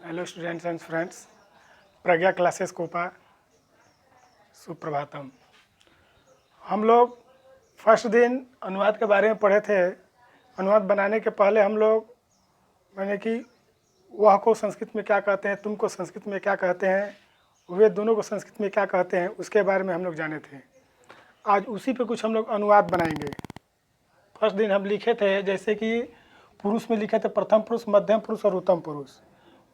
Hello students and friends, Pragya classes COPA, सुप्रभातम। हम लोग फर्स्ट दिन अनुवाद के बारे में पढ़े थे। अनुवाद बनाने के पहले हम लोग मैंने कि वह को संस्कृत में क्या कहते हैं, तुम को संस्कृत में क्या कहते हैं, वे दोनों को संस्कृत में क्या कहते हैं, उसके बारे में हम लोग जाने थे। आज उसी पे कुछ हम लोग अनुवाद बनाएंगे। फर्स्ट दिन हम लिखे थे, जैसे कि पुरुष में लिखे थे प्रथम पुरुष, मध्यम पुरुष और उत्तम पुरुष।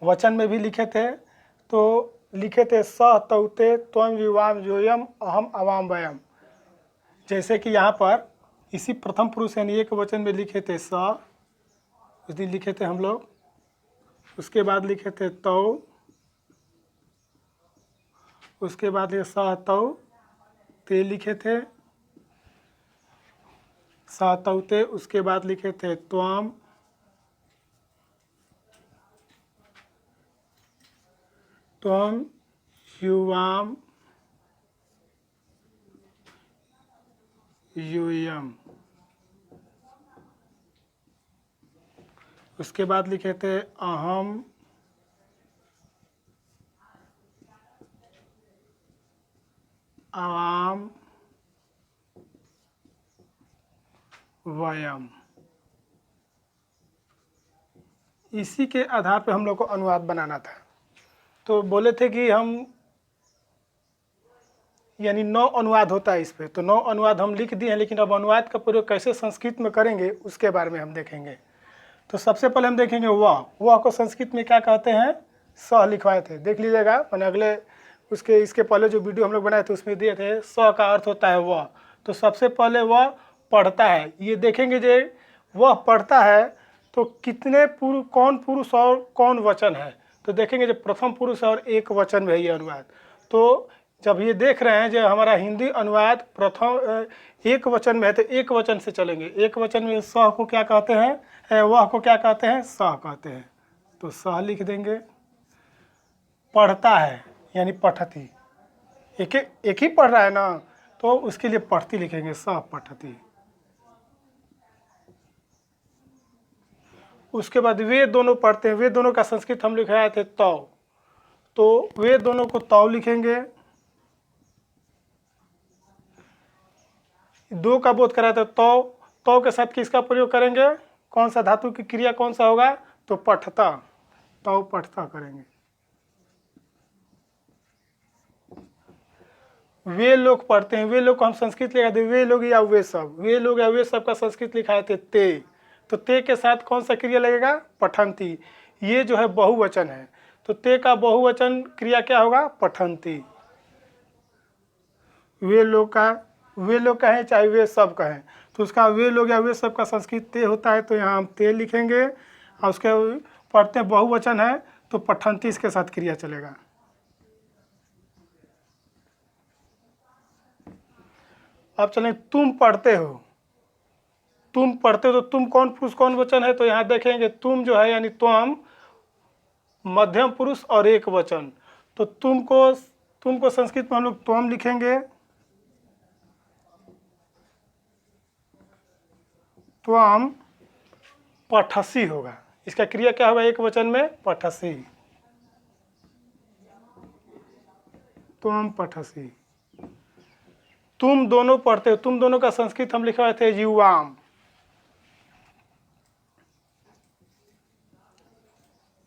वचन में भी लिखे थे, तो लिखे थे स तौते त्वम युवाम योयम अहम अवाम वयम। जैसे कि यहाँ पर इसी प्रथम पुरुष यानी एक वचन में लिखे थे स, उस दिन लिखे थे हम लोग। उसके बाद लिखे थे तौ, उसके बाद ये स तौ ते लिखे थे स तौते। उसके बाद लिखे थे त्वम, त्वम युवाम यूयम। उसके बाद लिखे थे अहम अवाम वयम। इसी के आधार पर हम लोग को अनुवाद बनाना था। तो बोले थे कि हम यानी 9 अनुवाद होता है इस पे, तो 9 अनुवाद हम लिख दिए हैं, लेकिन अब अनुवाद का प्रयोग कैसे संस्कृत में करेंगे उसके बारे में हम देखेंगे। तो सबसे पहले हम देखेंगे वह को संस्कृत में क्या कहते हैं। स लिखवाए थे, देख लीजिएगा। मैंने अगले इसके पहले जो वीडियो हम लोग बनाए थे उसमें दिए थे स का अर्थ होता है वह। तो सबसे पहले वह पढ़ता है, ये देखेंगे जे वह पढ़ता है तो कितने कौन पुरुष और कौन वचन है। तो देखेंगे जो प्रथम पुरुष और एक वचन में है ये अनुवाद। तो जब ये देख रहे हैं जो हमारा हिंदी अनुवाद प्रथम एक वचन में है, तो एक वचन से चलेंगे। एक वचन में स को क्या कहते हैं, वह को क्या कहते हैं, स कहते हैं। तो स लिख देंगे। पढ़ता है यानी पठती, एक ही पढ़ रहा है ना, तो उसके लिए पढ़ती लिखेंगे, स पठती। उसके बाद वे दोनों पढ़ते हैं, वे दोनों का संस्कृत हम लिखाए थे तौ, तो वे दोनों को तौ लिखेंगे। दो का बोध कराया था तौ, तौ के साथ किसका प्रयोग करेंगे, कौन सा धातु की क्रिया कौन सा होगा, तो पठता, तौ पठता करेंगे। वे लोग पढ़ते हैं, वे लोग को हम संस्कृत लिखा थे वे लोग या वे सब। वे लोग या वे सब का संस्कृत लिखाए थे ते, तो ते के साथ कौन सा क्रिया लगेगा, पठंती। ये जो है बहुवचन है, तो ते का बहुवचन क्रिया क्या होगा, पठंती। वे लोग कहें चाहे वे सब कहें, तो उसका वे लोग या वे सब का संस्कृत ते होता है, तो यहाँ हम ते लिखेंगे। और उसके पढ़ते बहुवचन है तो पठंती इसके साथ क्रिया चलेगा। अब चलें तुम पढ़ते हो। तुम पढ़ते हो तो तुम कौन पुरुष कौन वचन है, तो यहाँ देखेंगे तुम जो है यानी त्वम मध्यम पुरुष और एक वचन। तो तुमको संस्कृत में हम लोग त्वम लिखेंगे। त्वम पठसी होगा, इसका क्रिया क्या होगा, एक वचन में पठसी, त्वम पठसी। तुम दोनों पढ़ते हो, तुम दोनों का संस्कृत हम लिखवाए थे युवाम।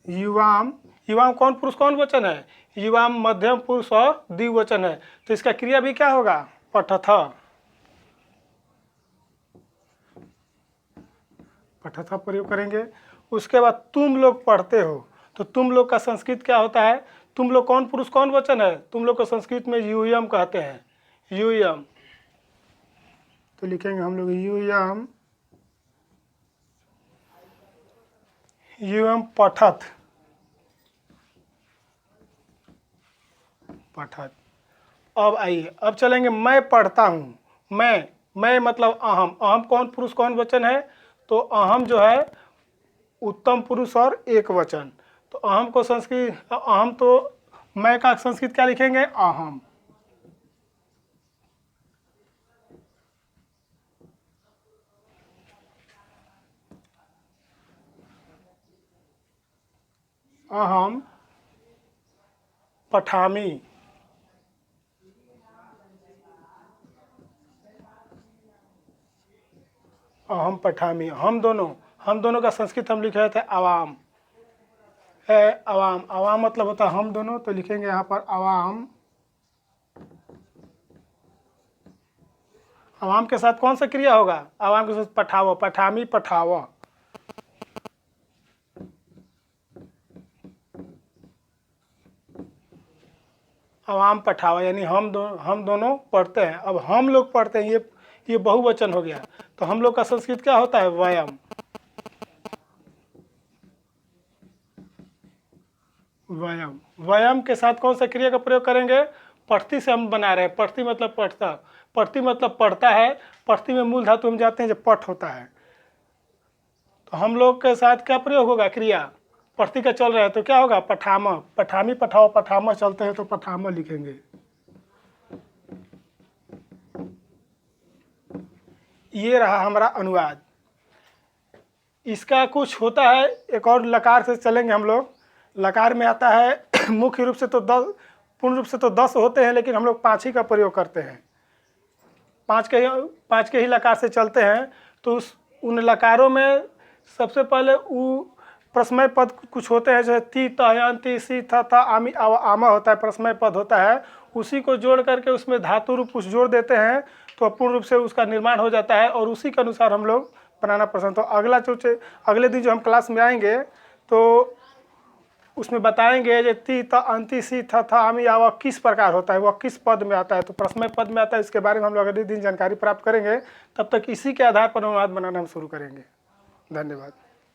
युवाम, युवाम कौन पुरुष कौन वचन है, युवाम मध्यम पुरुष और द्विवचन है, तो इसका क्रिया भी क्या होगा, पठथ, पठथा प्रयोग करेंगे। उसके बाद तुम लोग पढ़ते हो, तो तुम लोग का संस्कृत क्या होता है, तुम लोग कौन पुरुष कौन वचन है, तुम लोग को संस्कृत में यूयम कहते हैं, यूयम। तो लिखेंगे हम लोग यूयम, यूयम पठत, पठत। अब आइए, अब चलेंगे मैं पढ़ता हूँ। मैं मतलब अहम, अहम कौन पुरुष कौन वचन है, तो अहम जो है उत्तम पुरुष और एक वचन। तो अहम को संस्कृत, अहम तो मैं का संस्कृत क्या लिखेंगे, अहम। अहम पठामी, अहम पठामी, हम दोनों का संस्कृत हम लिखे थे अवाम है। अवाम, अवाम मतलब होता है हम दोनों, तो लिखेंगे यहाँ पर अवाम। अवाम के साथ कौन सा क्रिया होगा? अवाम के साथ पठावो, पठामी पठावो। अवाम पठावा यानी हम दोनों पढ़ते हैं। अब हम लोग पढ़ते हैं, ये बहुवचन हो गया, तो हम लोग का संस्कृत क्या होता है? वयम। वयम, वयम के साथ कौन सा क्रिया का प्रयोग करेंगे? पढ़ती से हम बना रहे हैं। पढ़ती मतलब पढ़ता, पढ़ती मतलब पढ़ता है। पढ़ती में मूल धातु हम जाते हैं जब पठ होता है, तो हम लोग के साथ क्या प्रयोग होगा? क्रिया पढ़ती का चल रहा है तो क्या होगा? पठाम, पठामी पठाओ, पठामा चलते हैं तो पठामा लिखेंगे। ये रहा हमारा अनुवाद। इसका कुछ होता है, एक और लकार से चलेंगे हम लोग। लकार में आता है मुख्य रूप से तो 10, पूर्ण रूप से तो 10 होते हैं, लेकिन हम लोग 5 ही का प्रयोग करते हैं। 5 के ही लकार से चलते हैं। तो उन लकारों में सबसे पहले प्रश्मय पद कुछ होते हैं, जैसे ती, तयंती, सी, था, आमी, आमा होता है, प्रश्मय पद होता है। उसी को जोड़ करके उसमें धातु रूप कुछ जोड़ देते हैं, तो पूर्ण रूप से उसका निर्माण हो जाता है, और उसी के अनुसार हम लोग बनाना पसंद। तो अगले दिन जो हम क्लास में आएंगे तो उसमें बताएंगे जो ती, त, अंति, सी, था, आमी, आवा किस प्रकार होता है, वह किस पद में आता है, तो प्रश्मय पद में आता है। इसके बारे में हम लोग अगले दिन जानकारी प्राप्त करेंगे। तब तक इसी के आधार पर अनुवाद बनाना हम शुरू करेंगे। धन्यवाद।